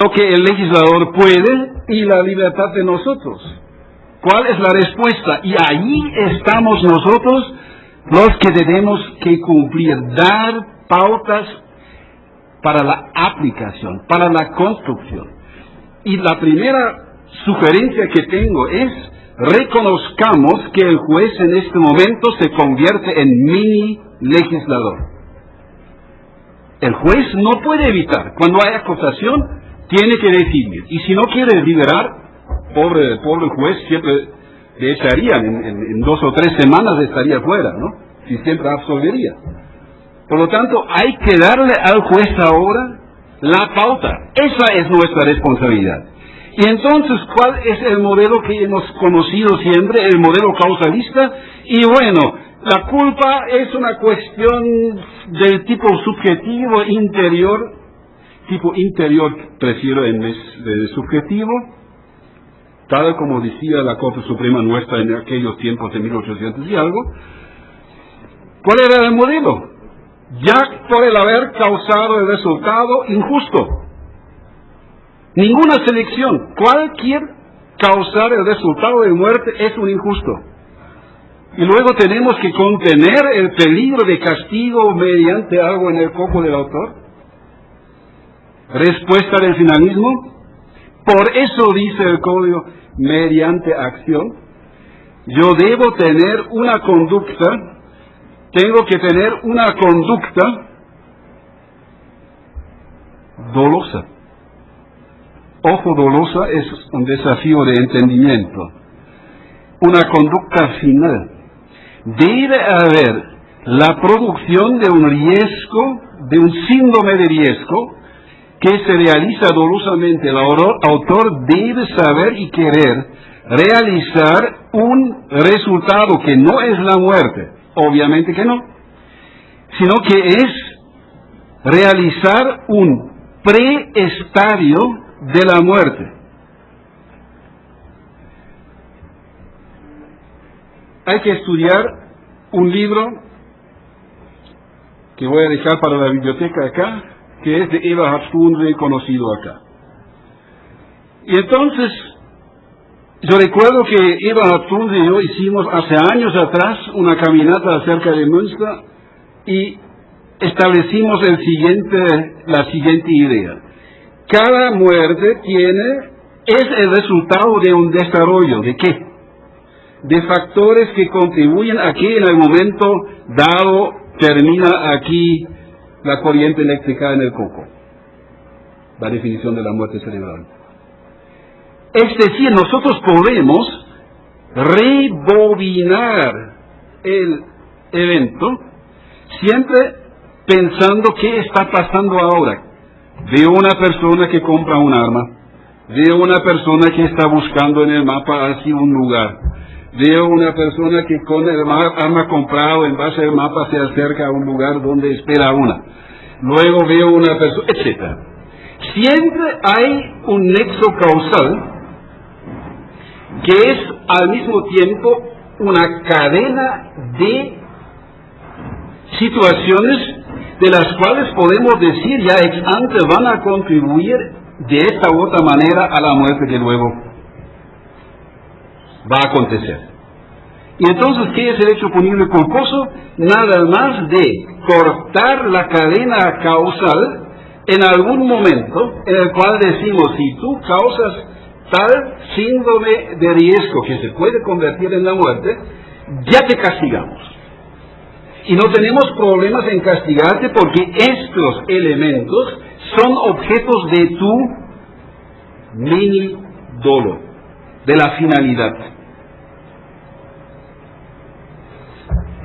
lo que el legislador puede y la libertad de nosotros. ¿Cuál es la respuesta? Y ahí estamos nosotros los que tenemos que cumplir, dar pautas para la aplicación, para la construcción. Y la primera sugerencia que tengo es: reconozcamos que el juez en este momento se convierte en mini legislador. El juez no puede evitar. Cuando hay acusación, tiene que decidir. Y si no quiere liberar, pobre juez, siempre le echarían. En 2 o 3 semanas estaría fuera, ¿no? Si siempre absolvería. Por lo tanto, hay que darle al juez ahora la pauta. Esa es nuestra responsabilidad. Y entonces, ¿cuál es el modelo que hemos conocido siempre? El modelo causalista. Y bueno, la culpa es una cuestión del tipo subjetivo, interior. Tipo interior prefiero en vez de subjetivo. Tal como decía la Corte Suprema nuestra en aquellos tiempos de 1800 y algo. ¿Cuál era el modelo? Ya por el haber causado el resultado injusto. Ninguna selección. Cualquier causar el resultado de muerte es un injusto. Y luego tenemos que contener el peligro de castigo mediante algo en el coco del autor. Respuesta del finalismo. Por eso dice el código, mediante acción. Yo debo tener una conducta, tengo que tener una conducta dolosa. Ojo, dolosa es un desafío de entendimiento. Una conducta final. Debe haber la producción de un riesgo, de un síndrome de riesgo, que se realiza dolosamente. El autor debe saber y querer realizar un resultado que no es la muerte, obviamente que no, sino que es realizar un preestadio de la muerte. Hay que estudiar un libro que voy a dejar para la biblioteca acá, que es de Eberhard Stunze, conocido acá. Y entonces, yo recuerdo que Eberhard Stunze y yo hicimos hace años atrás una caminata acerca de Münster y establecimos la siguiente idea. Cada muerte es el resultado de un desarrollo. ¿De qué? De factores que contribuyen a que en el momento dado termina aquí la corriente eléctrica en el coco. La definición de la muerte cerebral. Es decir, nosotros podemos rebobinar el evento siempre pensando qué está pasando ahora. Veo una persona que compra un arma. Veo una persona que está buscando en el mapa así un lugar. Veo una persona que con el arma comprado en base al mapa se acerca a un lugar donde espera una. Luego veo una persona, etc. Siempre hay un nexo causal que es al mismo tiempo una cadena de situaciones de las cuales podemos decir ya ex ante van a contribuir de esta u otra manera a la muerte que luego va a acontecer. Y entonces, ¿qué es el hecho punible culposo? Nada más de cortar la cadena causal en algún momento en el cual decimos, si tú causas tal síndrome de riesgo que se puede convertir en la muerte, ya te castigamos. Y no tenemos problemas en castigarte porque estos elementos son objetos de tu mini dolo, de la finalidad.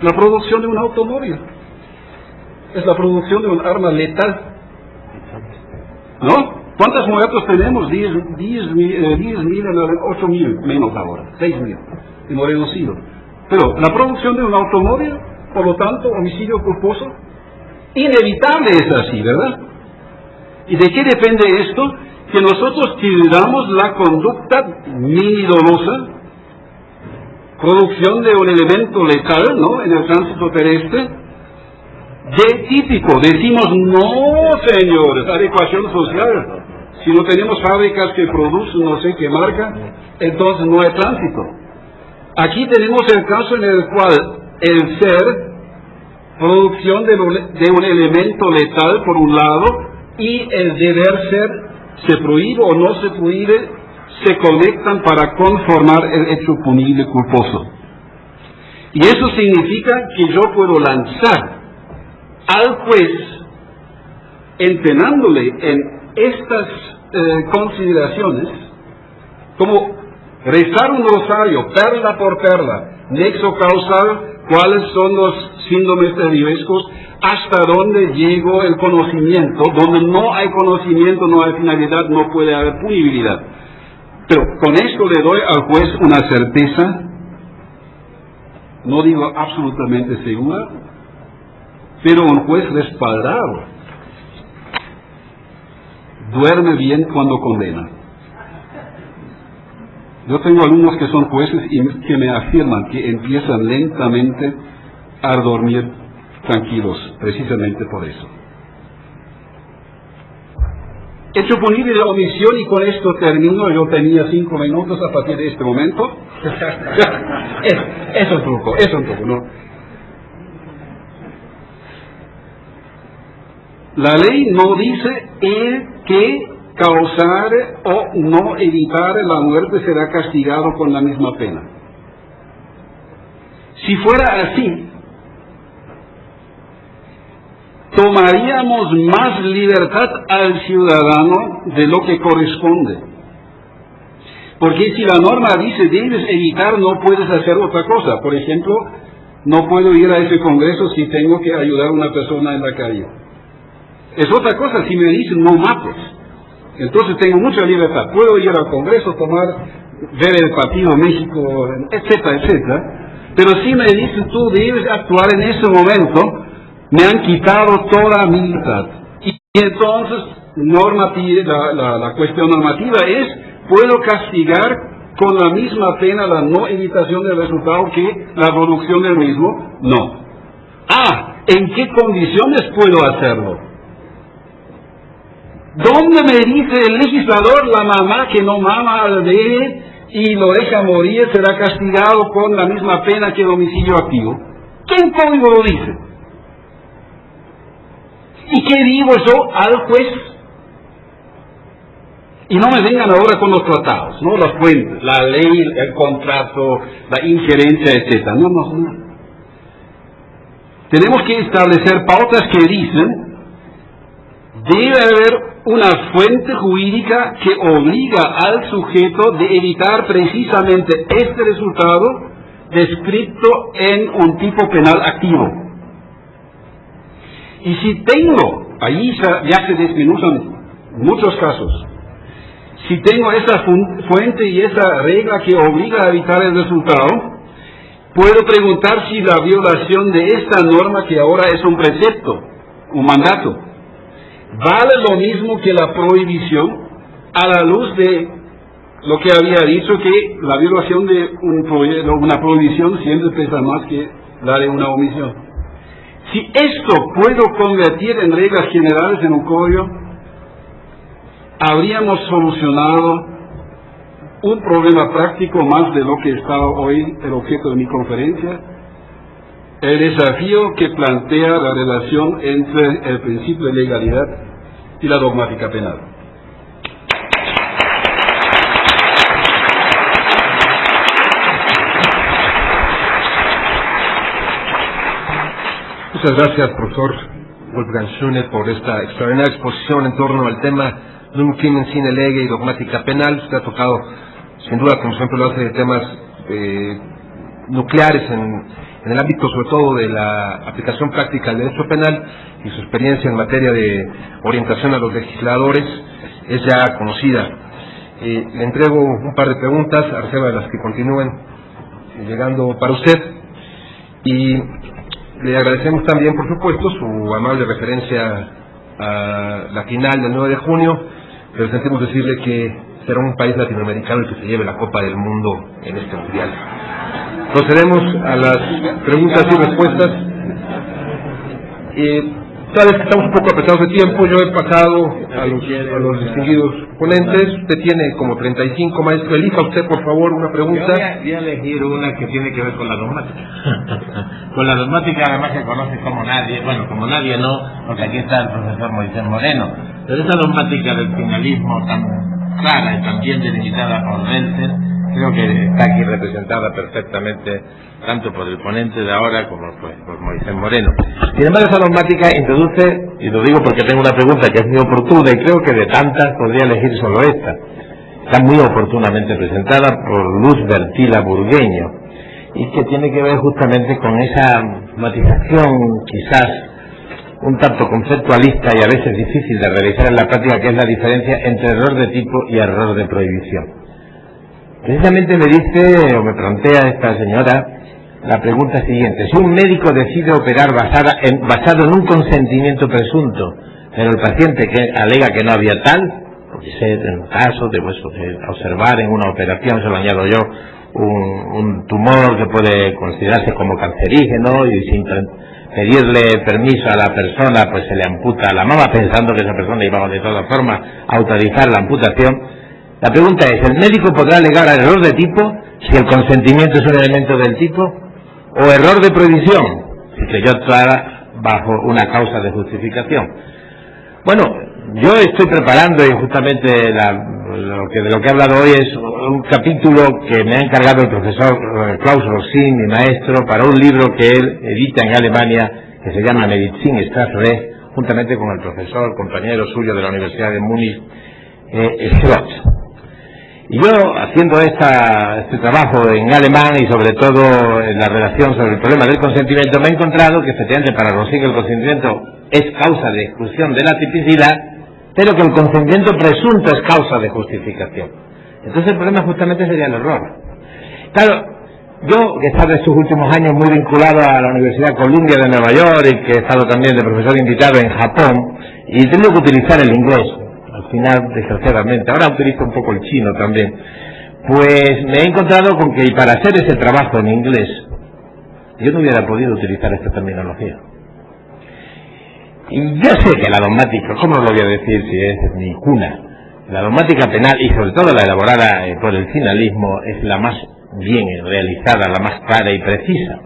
La producción de un automóvil es la producción de un arma letal, ¿no? ¿Cuántos muertos tenemos? 10.000, 8.000, menos ahora, 6.000, hemos reducido. Pero la producción de un automóvil, por lo tanto, homicidio culposo, inevitable es así, ¿verdad? ¿Y de qué depende esto? Que nosotros tildamos la conducta mini dolosa, producción de un elemento letal, ¿no?, en el tránsito terrestre, de típico. Decimos, no, señores, adecuación social. Si no tenemos fábricas que producen no sé qué marca, entonces no hay tránsito. Aquí tenemos el caso en el cual el ser, producción de un elemento letal por un lado, y el deber ser, se prohíbe o no se prohíbe, se conectan para conformar el hecho punible culposo. Y eso significa que yo puedo lanzar al juez, entrenándole en estas consideraciones, como rezar un rosario, perla por perla, nexo causal, cuáles son los síndromes derivescos, hasta dónde llegó el conocimiento. Donde no hay conocimiento, no hay finalidad, no puede haber punibilidad. Pero con esto le doy al juez una certeza, no digo absolutamente segura, pero un juez respaldado duerme bien cuando condena. Yo tengo alumnos que son jueces y que me afirman que empiezan lentamente a dormir tranquilos, precisamente por eso. Hecho punible de omisión, y con esto termino. Yo tenía 5 minutos a partir de este momento. es un truco, ¿no? La ley no dice que causar o no evitar la muerte será castigado con la misma pena. Si fuera así, tomaríamos más libertad al ciudadano de lo que corresponde. Porque si la norma dice debes evitar, no puedes hacer otra cosa. Por ejemplo, no puedo ir a ese congreso si tengo que ayudar a una persona en la calle. Es otra cosa si me dicen no mates. Entonces tengo mucha libertad. Puedo ir al congreso, ver el partido México, etcétera, etcétera. Pero si me dicen tú debes actuar en ese momento, me han quitado toda mi libertad. Y entonces la cuestión normativa es, ¿puedo castigar con la misma pena la no evitación del resultado que la producción del mismo? No. ¿En qué condiciones puedo hacerlo? ¿Dónde me dice el legislador la mamá que no mama al bebé y lo deja morir será castigado con la misma pena que el homicidio activo? ¿Qué código lo dice? ¿Y qué digo yo al juez? Y no me vengan ahora con los tratados, ¿no? Los puentes, la ley, el contrato, la injerencia, etc. No. Tenemos que establecer pautas que dicen, debe haber una fuente jurídica que obliga al sujeto de evitar precisamente este resultado descrito en un tipo penal activo. Y si tengo, ahí ya se desmenuzan muchos casos, si tengo esa fuente y esa regla que obliga a evitar el resultado, puedo preguntar si la violación de esta norma, que ahora es un precepto, un mandato, vale lo mismo que la prohibición, a la luz de lo que había dicho, que la violación de una prohibición siempre pesa más que la de una omisión. Si esto puedo convertir en reglas generales en un código, habríamos solucionado un problema práctico más de lo que estaba hoy el objeto de mi conferencia, el desafío que plantea la relación entre el principio de legalidad y la dogmática penal. Muchas gracias, profesor Wolfgang Schöne, por esta extraordinaria exposición en torno al tema Nunc crimen sine lege y dogmática penal. Usted ha tocado, sin duda, como siempre lo hace, temas nucleares en el ámbito, sobre todo, de la aplicación práctica del derecho penal, y su experiencia en materia de orientación a los legisladores es ya conocida. Le entrego un par de preguntas, a reserva de las que continúen llegando para usted, y le agradecemos también, por supuesto, su amable referencia a la final del 9 de junio, pero sentimos decirle que será un país latinoamericano el que se lleve la Copa del Mundo en este mundial. Procedemos a las preguntas y respuestas. Tal vez que estamos un poco apretados de tiempo, yo he pasado a los distinguidos ponentes. Usted tiene como 35, maestro. Elija usted, por favor, una pregunta. Voy a elegir una que tiene que ver con la dogmática. Con la dogmática, además, se conoce como nadie. Bueno, como nadie no, porque aquí está el profesor Moisés Moreno. Pero esa dogmática del finalismo tan clara y tan bien delimitada por Welser, creo que está aquí representada perfectamente tanto por el ponente de ahora como por Moisés Moreno. Sin embargo, esa dogmática introduce, y lo digo porque tengo una pregunta que es muy oportuna y creo que de tantas podría elegir solo esta. Está muy oportunamente presentada por Luz Bertila Burgueño y que tiene que ver justamente con esa matización quizás un tanto conceptualista y a veces difícil de realizar en la práctica, que es la diferencia entre error de tipo y error de prohibición. Precisamente me dice, o me plantea esta señora, la pregunta siguiente: si un médico decide operar basado en un consentimiento presunto, pero el paciente que alega que no había tal, puede ser en un caso de observar en una operación, se lo añado yo, un tumor que puede considerarse como cancerígeno, y sin pedirle permiso a la persona, pues se le amputa la mama, pensando que esa persona iba de todas formas a autorizar la amputación. La pregunta es: ¿el médico podrá alegar al error de tipo si el consentimiento es un elemento del tipo? ¿O error de prohibición si creyó actuar bajo una causa de justificación? Bueno, yo estoy preparando, y justamente de lo que he hablado hoy es un capítulo que me ha encargado el profesor Klaus Rossin, mi maestro, para un libro que él edita en Alemania, que se llama Medizin Strafrecht, juntamente con el profesor, compañero suyo de la Universidad de Múnich, Schrott. Y yo, haciendo este trabajo en alemán y sobre todo en la relación sobre el problema del consentimiento, me he encontrado que efectivamente para Rossin el consentimiento es causa de exclusión de la tipicidad, pero que el consentimiento presunto es causa de justificación. Entonces el problema justamente sería el error. Claro, yo que he estado estos últimos años muy vinculado a la Universidad Columbia de Nueva York y que he estado también de profesor invitado en Japón, y he tenido que utilizar el inglés, al final, desgraciadamente, ahora utilizo un poco el chino también, pues me he encontrado con que para hacer ese trabajo en inglés, yo no hubiera podido utilizar esta terminología. Y yo sé que la dogmática, ¿cómo lo voy a decir si es mi cuna? La dogmática penal, y sobre todo la elaborada por el finalismo, es la más bien realizada, la más clara y precisa.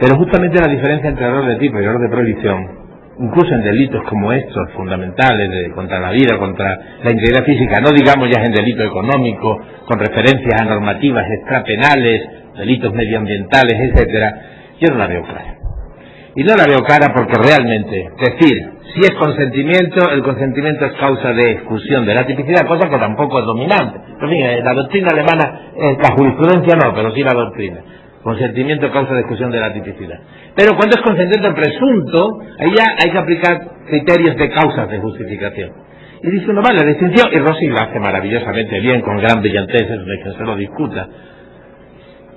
Pero justamente la diferencia entre error de tipo y error de prohibición, incluso en delitos como estos, fundamentales, contra la vida, contra la integridad física, no digamos ya en delito económico, con referencias a normativas extrapenales, delitos medioambientales, etcétera, yo no la veo clara. Y no la veo clara porque realmente decir si es consentimiento, el consentimiento es causa de exclusión de la tipicidad, cosa que tampoco es dominante. En fin, la doctrina alemana, la jurisprudencia no, pero sí la doctrina. Consentimiento causa de exclusión de la tipicidad. Pero cuando es consentimiento presunto, ahí ya hay que aplicar criterios de causas de justificación. Y dice uno, vale, la distinción, y Rossi lo hace maravillosamente bien, con gran brillantez, de que se lo discuta.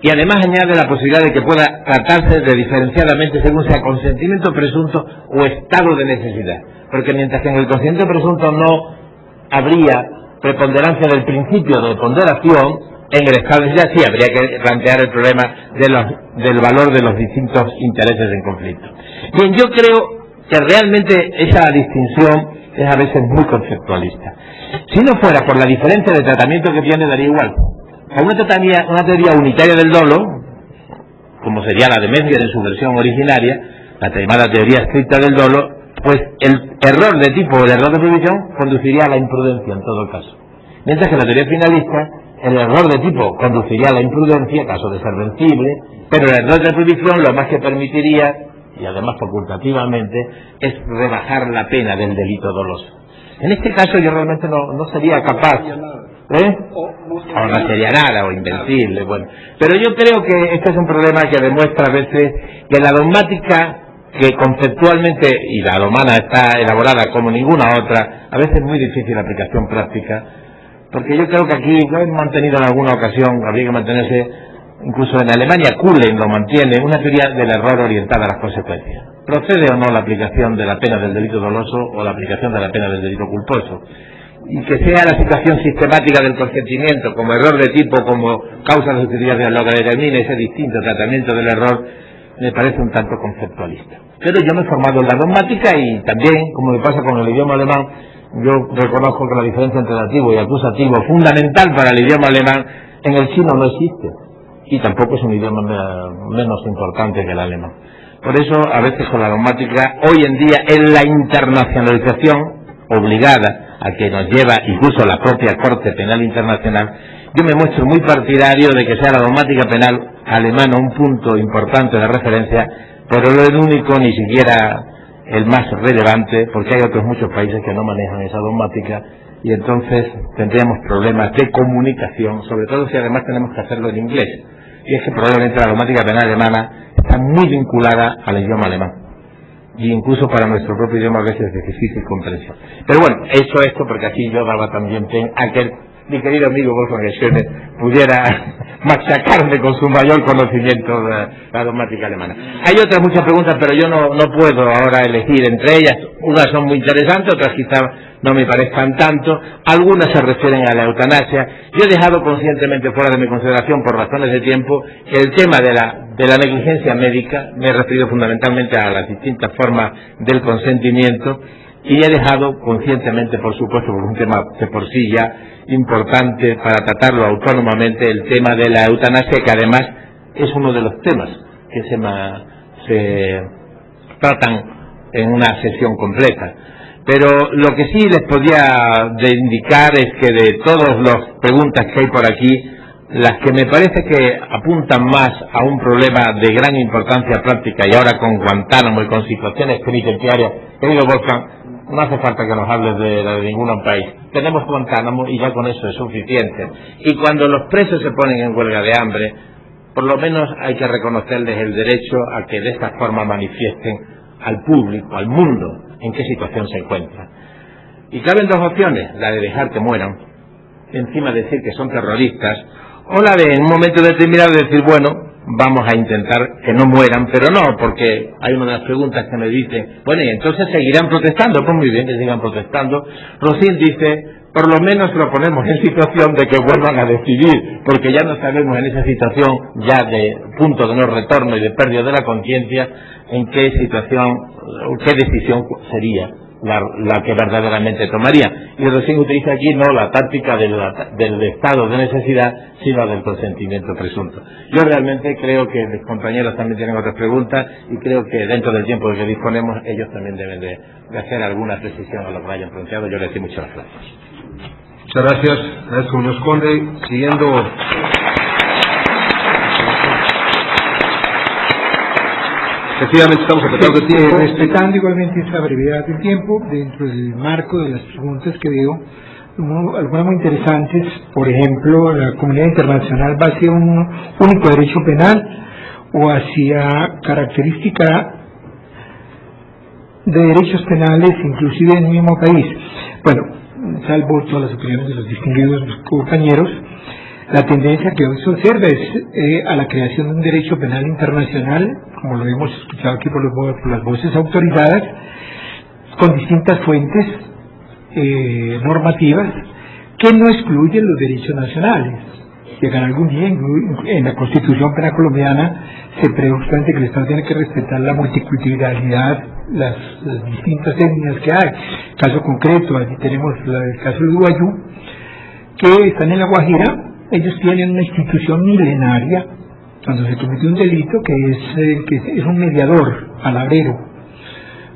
Y además añade la posibilidad de que pueda tratarse de diferenciadamente según sea consentimiento presunto o estado de necesidad. Porque mientras que en el consentimiento presunto no habría preponderancia del principio de ponderación, en el estado de necesidad sí habría que plantear el problema del valor de los distintos intereses en conflicto. Bien, yo creo que realmente esa distinción es a veces muy conceptualista. Si no fuera por la diferencia de tratamiento que tiene, daría igual. A una teoría unitaria del dolo, como sería la de Metzger en su versión originaria, la llamada teoría estricta del dolo, pues el error de tipo o el error de prohibición conduciría a la imprudencia en todo caso. Mientras que la teoría finalista, el error de tipo conduciría a la imprudencia, caso de ser vencible, pero el error de prohibición lo más que permitiría, y además facultativamente, es rebajar la pena del delito doloso. En este caso yo realmente no sería capaz, o no sería nada, o invencible, bueno. Pero yo creo que este es un problema que demuestra a veces que la dogmática, que conceptualmente, y la romana está elaborada como ninguna otra, a veces es muy difícil la aplicación práctica, porque yo creo que aquí lo he mantenido en alguna ocasión, habría que mantenerse, incluso en Alemania Kullen lo mantiene, una teoría del error orientada a las consecuencias. ¿Procede o no la aplicación de la pena del delito doloso o la aplicación de la pena del delito culposo? Y que sea la situación sistemática del consentimiento como error de tipo, como causa de justificación, lo que determine ese distinto tratamiento del error, me parece un tanto conceptualista. Pero yo me he formado en la dogmática y también, como me pasa con el idioma alemán, Yo reconozco que la diferencia entre dativo y acusativo, fundamental para el idioma alemán, en el chino no existe. Y tampoco es un idioma menos importante que el alemán. Por eso, a veces con la dogmática, hoy en día, en la internacionalización obligada a que nos lleva incluso la propia Corte Penal Internacional, yo me muestro muy partidario de que sea la dogmática penal alemana un punto importante de referencia, pero no el único, ni siquiera el más relevante, porque hay otros muchos países que no manejan esa dogmática, y entonces tendríamos problemas de comunicación, sobre todo si además tenemos que hacerlo en inglés. Y es que probablemente la dogmática penal alemana está muy vinculada al idioma alemán, y incluso para nuestro propio idioma a veces es de difícil comprensión. Pero bueno, hecho esto, porque aquí yo daba también a que mi querido amigo Wolfgang Schöne pudiera machacarme con su mayor conocimiento de la dogmática alemana. Hay otras muchas preguntas, pero yo no puedo ahora elegir entre ellas. Unas son muy interesantes, otras quizá no me parezcan tanto. Algunas se refieren a la eutanasia. Yo he dejado conscientemente fuera de mi consideración, por razones de tiempo, el tema de la negligencia médica. Me he referido fundamentalmente a las distintas formas del consentimiento, y he dejado conscientemente, por supuesto, por un tema de por sí ya importante para tratarlo autónomamente, el tema de la eutanasia, que además es uno de los temas que se tratan en una sesión completa. Pero lo que sí les podía indicar es que de todas las preguntas que hay por aquí, las que me parece que apuntan más a un problema de gran importancia práctica, y ahora con Guantánamo y con situaciones penitenciarias, querido Wolfgang, no hace falta que nos hables de ningún país. Tenemos Guantánamo y ya con eso es suficiente. Y cuando los presos se ponen en huelga de hambre, por lo menos hay que reconocerles el derecho a que de esta forma manifiesten al público, al mundo, en qué situación se encuentran. Y caben dos opciones: la de dejar que mueran, encima de decir que son terroristas, o la de en un momento determinado decir, bueno, vamos a intentar que no mueran, pero no, porque hay una de las preguntas que me dice, bueno, y entonces seguirán protestando. Pues muy bien, que sigan protestando. Rocín dice, por lo menos lo ponemos en situación de que vuelvan a decidir, porque ya no sabemos en esa situación ya de punto de no retorno y de pérdida de la conciencia, en qué situación, qué decisión sería la que verdaderamente tomaría. Y recién utiliza aquí no la táctica del estado de necesidad, sino del consentimiento presunto. Yo realmente creo que mis compañeros también tienen otras preguntas, y creo que dentro del tiempo de que disponemos ellos también deben de hacer alguna precisión a lo que hayan planteado. Yo les doy muchas gracias. Muchas gracias, maestro Muñoz Conde. Siguiendo. Efectivamente estamos apretando el tiempo. Respetando igualmente esta brevedad del tiempo, dentro del marco de las preguntas que veo, algunas muy interesantes. Por ejemplo, la comunidad internacional va hacia un único derecho penal o hacia característica de derechos penales inclusive en el mismo país. Bueno, salvo todas las opiniones de los distinguidos compañeros, la tendencia que hoy se observa es a la creación de un derecho penal internacional, como lo hemos escuchado aquí por las voces autorizadas, con distintas fuentes normativas que no excluyen los derechos nacionales. Llegan algún día, en la Constitución Penal colombiana se prevé justamente que el Estado tiene que respetar la multiculturalidad, las distintas etnias que hay. Caso concreto, aquí tenemos el caso de Guayú, que están en La Guajira. Ellos tienen una institución milenaria cuando se comete un delito que es un mediador, palabrero,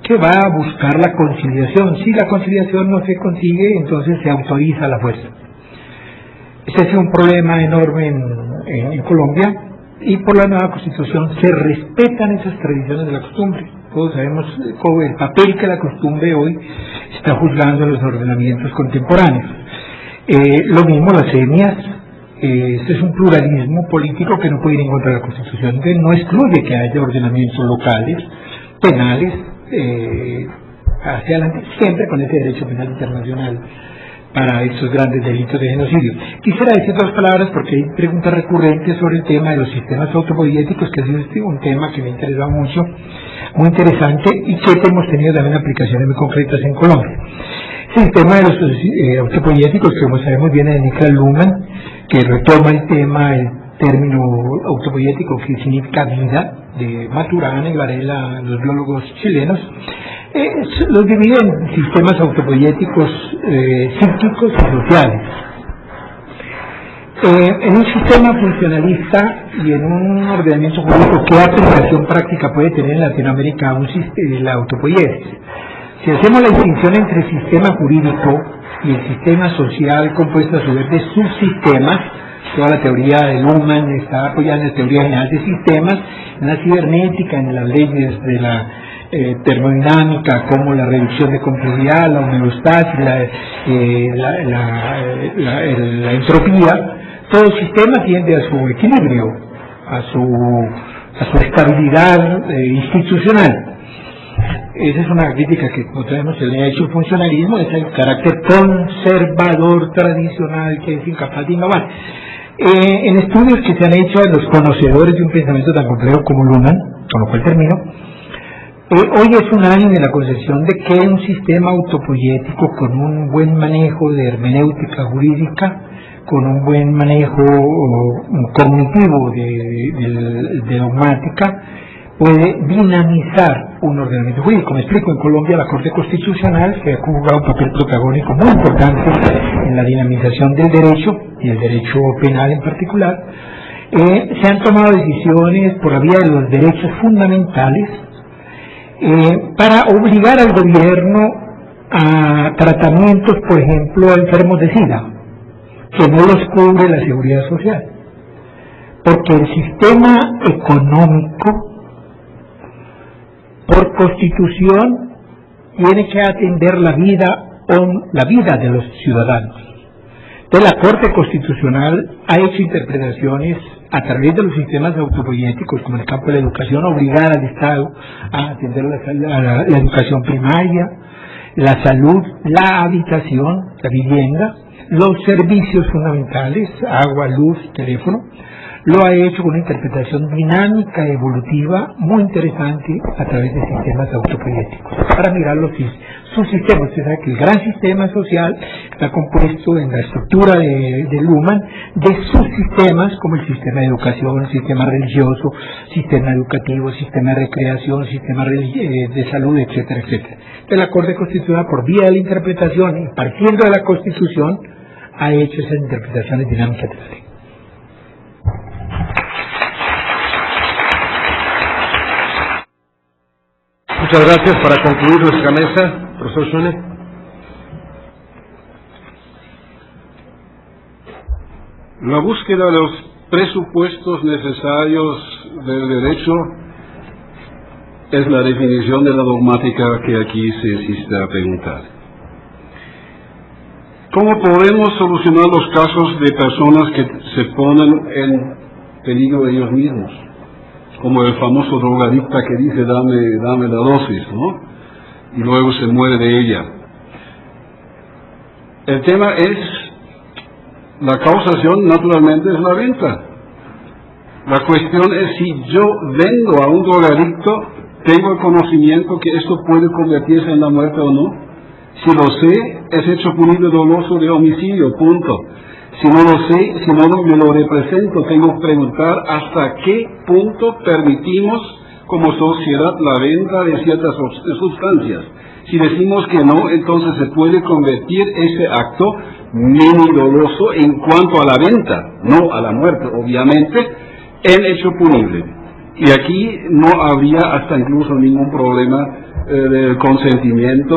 que va a buscar la conciliación. Si la conciliación no se consigue, entonces se autoriza la fuerza. Ese es un problema enorme en Colombia, y por la nueva Constitución se respetan esas tradiciones de la costumbre. Todos sabemos el papel que la costumbre hoy está juzgando en los ordenamientos contemporáneos. Lo mismo las etnias. Este es un pluralismo político que no puede ir en contra de la Constitución. Entonces no excluye que haya ordenamientos locales, penales, hacia adelante, siempre con ese derecho penal internacional para estos grandes delitos de genocidio. Quisiera decir dos palabras porque hay preguntas recurrentes sobre el tema de los sistemas autopoieticos, que ha sido un tema que me ha interesado mucho, muy interesante, y que hemos tenido también aplicaciones muy concretas en Colombia. El sistema de los autopoieticos, que como sabemos viene de Niklas Luhmann, que retoma el tema término autopoyético que significa vida, de Maturana y Varela, los biólogos chilenos, los dividen en sistemas autopoyéticos psíquicos y sociales. En un sistema funcionalista y en un ordenamiento jurídico, ¿qué aplicación práctica puede tener en Latinoamérica la autopoiesis? Si hacemos la distinción entre el sistema jurídico y el sistema social, compuesto a su vez de subsistemas, toda la teoría de Luhmann está apoyada en la teoría general de sistemas, en la cibernética, en las leyes de la termodinámica, como la reducción de complejidad, la homeostasis, la entropía. Todo sistema tiende a su equilibrio, a su estabilidad institucional. Esa es una crítica que, como sabemos, se le ha hecho el funcionalismo, es el carácter conservador tradicional que es incapaz de innovar. En estudios que se han hecho a los conocedores de un pensamiento tan complejo como Luhmann, con lo cual termino, hoy es unánime la concepción de que un sistema autopoyético con un buen manejo de hermenéutica jurídica, con un buen manejo cognitivo de dogmática, puede dinamizar un ordenamiento jurídico. Me explico, en Colombia la Corte Constitucional, que ha jugado un papel protagónico muy importante en la dinamización del derecho, y el derecho penal en particular, se han tomado decisiones por la vía de los derechos fundamentales para obligar al gobierno a tratamientos, por ejemplo, a enfermos de SIDA, que no los cubre la seguridad social, porque el sistema económico, por constitución, tiene que atender la vida de los ciudadanos. Entonces la Corte Constitucional ha hecho interpretaciones a través de los sistemas autopoyéticos, como en el campo de la educación, obligar al Estado a atender la educación primaria, la salud, la habitación, la vivienda, los servicios fundamentales, agua, luz, teléfono. Lo ha hecho con una interpretación dinámica, evolutiva, muy interesante a través de sistemas autopoyéticos. Para mirar los subsistemas, usted sabe que el gran sistema social está compuesto en la estructura de Luhmann de subsistemas como el sistema de educación, el sistema religioso, sistema educativo, sistema de recreación, sistema de salud, etcétera, etcétera. Entonces la Corte Constitucional, por vía de la interpretación y partiendo de la Constitución, ha hecho esas interpretaciones dinámicas de la ley. Muchas gracias. Para concluir nuestra mesa, profesor Schöne. La búsqueda de los presupuestos necesarios del derecho es la definición de la dogmática que aquí se insiste a preguntar. ¿Cómo podemos solucionar los casos de personas que se ponen en peligro ellos mismos? Como el famoso drogadicta que dice dame la dosis, ¿no? Y luego se muere de ella. El tema es, la causación naturalmente es la venta. La cuestión es si yo vendo a un drogadicto, tengo el conocimiento que esto puede convertirse en la muerte o no. Si lo sé, es hecho punible doloso de homicidio, punto. Si no lo sé, si no me lo represento, tengo que preguntar hasta qué punto permitimos como sociedad la venta de ciertas sustancias. Si decimos que no, entonces se puede convertir ese acto menos doloso en cuanto a la venta, no a la muerte, obviamente, en hecho punible. Y aquí no habría hasta incluso ningún problema del consentimiento,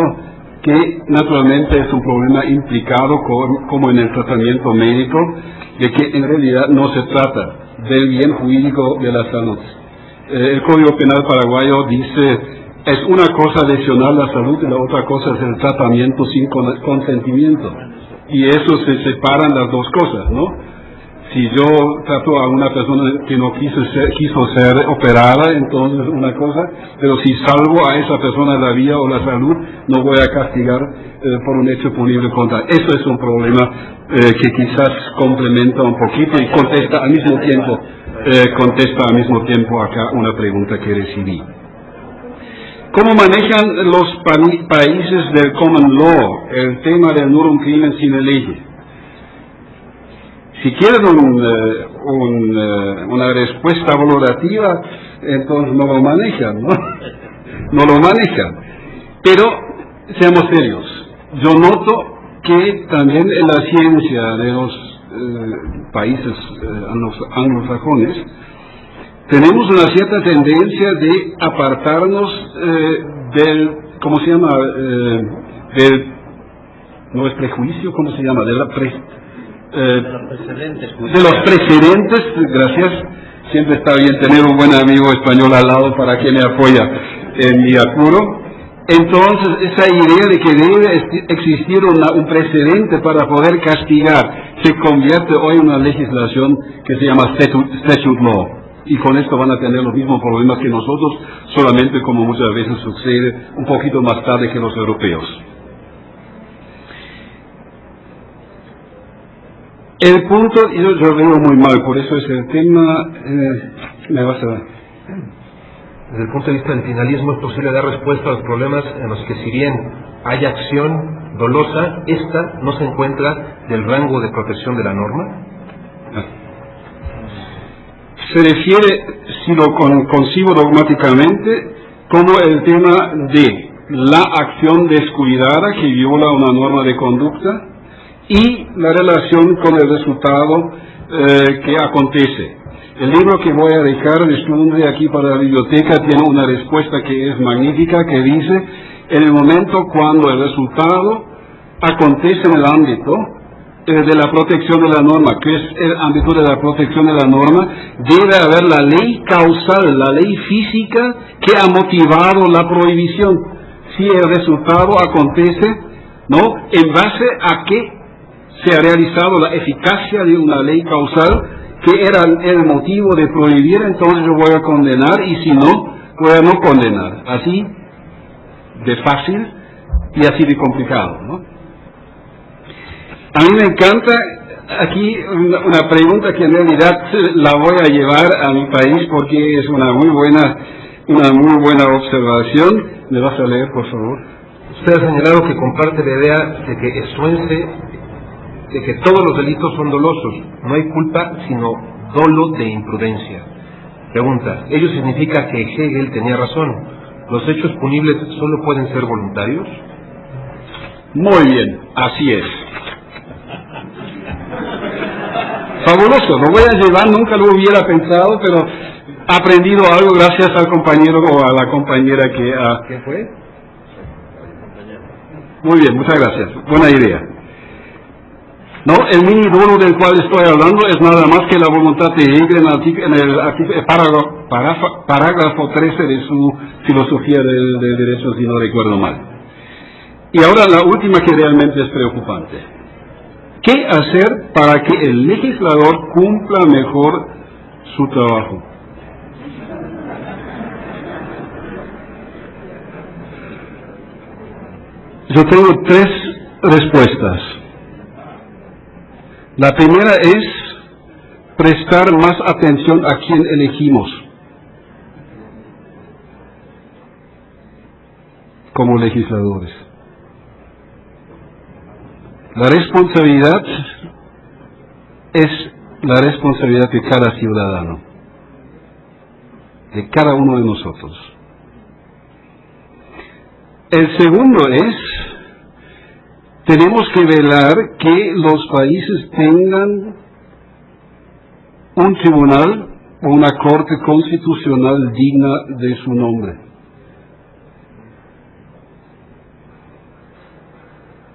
que naturalmente es un problema implicado como en el tratamiento médico, de que en realidad no se trata del bien jurídico de la salud. El Código Penal paraguayo dice, es una cosa lesionar la salud y la otra cosa es el tratamiento sin consentimiento. Y eso se separan las dos cosas, ¿no? Si yo trato a una persona que no quiso ser operada, entonces una cosa, pero si salvo a esa persona la vida o la salud, no voy a castigar por un hecho punible contra. Eso es un problema que quizás complementa un poquito y contesta al mismo tiempo acá una pregunta que recibí. ¿Cómo manejan los países del common law el tema del Nuremberg sin ley? Si quieren una respuesta valorativa, entonces no lo manejan, ¿no? No lo manejan. Pero seamos serios. Yo noto que también en la ciencia de los países anglosajones tenemos una cierta tendencia de apartarnos del, ¿cómo se llama? No es prejuicio, ¿cómo se llama? De los precedentes, gracias. Siempre está bien tener un buen amigo español al lado para que me apoya en mi apuro. Entonces, esa idea de que debe existir un precedente para poder castigar se convierte hoy en una legislación que se llama statute law. Y con esto van a tener los mismos problemas que nosotros, solamente como muchas veces sucede un poquito más tarde que los europeos. El punto, yo veo muy mal, por eso es el tema, me vas a... Desde el punto de vista del finalismo, es posible dar respuesta a los problemas en los que, si bien hay acción dolosa, esta no se encuentra del rango de protección de la norma. Se refiere, si lo concibo dogmáticamente, como el tema de la acción descuidada que viola una norma de conducta y la relación con el resultado que acontece. El libro que voy a dejar de estudio aquí para la biblioteca tiene una respuesta que es magnífica, que dice: en el momento cuando el resultado acontece en el ámbito de la protección de la norma, que es el ámbito de la protección de la norma, debe haber la ley causal, la ley física que ha motivado la prohibición. Si el resultado acontece, ¿no?, en base a que se ha realizado la eficacia de una ley causal, que era el motivo de prohibir, entonces yo voy a condenar, y si no, voy a no condenar. Así de fácil y así de complicado, ¿no? A mí me encanta aquí una pregunta que en realidad la voy a llevar a mi país porque es una muy buena observación. ¿Me vas a leer, por favor? Usted ha señalado que comparte la idea de que estuense de que todos los delitos son dolosos. No hay culpa, sino dolo de imprudencia. Pregunta: ¿ello significa que Hegel tenía razón? ¿Los hechos punibles solo pueden ser voluntarios? Muy bien, así es. Fabuloso, lo voy a llevar, nunca lo hubiera pensado, pero he aprendido algo gracias al compañero o a la compañera que ha... ¿Quién fue? Muy bien, muchas gracias, buena idea. No, el mini dolo del cual estoy hablando es nada más que la voluntad de Hegel en el parágrafo 13 de su filosofía del derecho, si no recuerdo mal. Y ahora la última, que realmente es preocupante. ¿Qué hacer para que el legislador cumpla mejor su trabajo? Yo tengo 3 respuestas. La primera es prestar más atención a quien elegimos como legisladores. La responsabilidad es la responsabilidad de cada ciudadano, de cada uno de nosotros. El segundo es: tenemos que velar que los países tengan un tribunal o una corte constitucional digna de su nombre.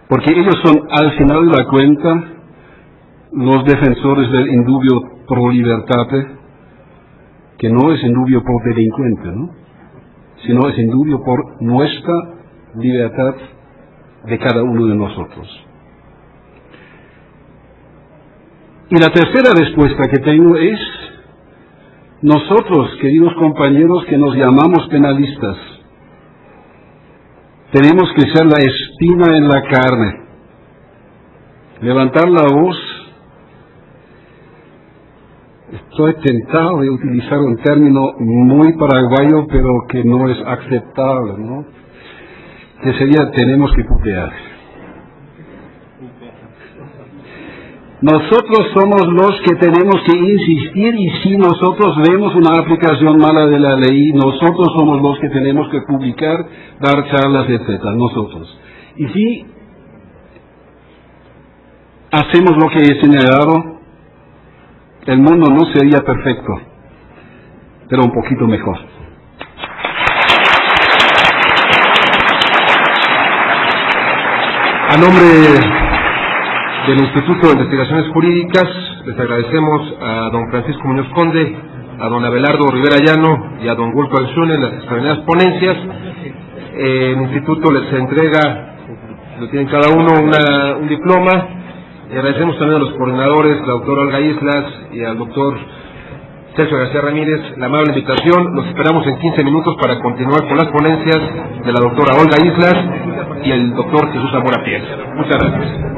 Porque ellos son, al final de la cuenta, los defensores del indubio pro libertate, que no es indubio por delincuente, ¿no?, sino es indubio por nuestra libertad de cada uno de nosotros. Y la tercera respuesta que tengo es: nosotros, queridos compañeros que nos llamamos penalistas, tenemos que ser la espina en la carne, levantar la voz. Estoy tentado de utilizar un término muy paraguayo, pero que no es aceptable, ¿no?, que sería: tenemos que putear. Nosotros somos los que tenemos que insistir, y si nosotros vemos una aplicación mala de la ley, nosotros somos los que tenemos que publicar, dar charlas, etcétera, nosotros. Y si hacemos lo que he señalado, el mundo no sería perfecto, pero un poquito mejor. A nombre del Instituto de Investigaciones Jurídicas, les agradecemos a don Francisco Muñoz Conde, a don Abelardo Rivera Llano y a don Gulto Alzune en las extraordinarias ponencias. El Instituto les entrega, lo tienen cada uno, un diploma. Y agradecemos también a los coordinadores, la doctora Olga Islas y al doctor Sergio García Ramírez, la amable invitación. Los esperamos en 15 minutos para continuar con las ponencias de la doctora Olga Islas y el doctor Jesús Zamora Pies. Muchas gracias.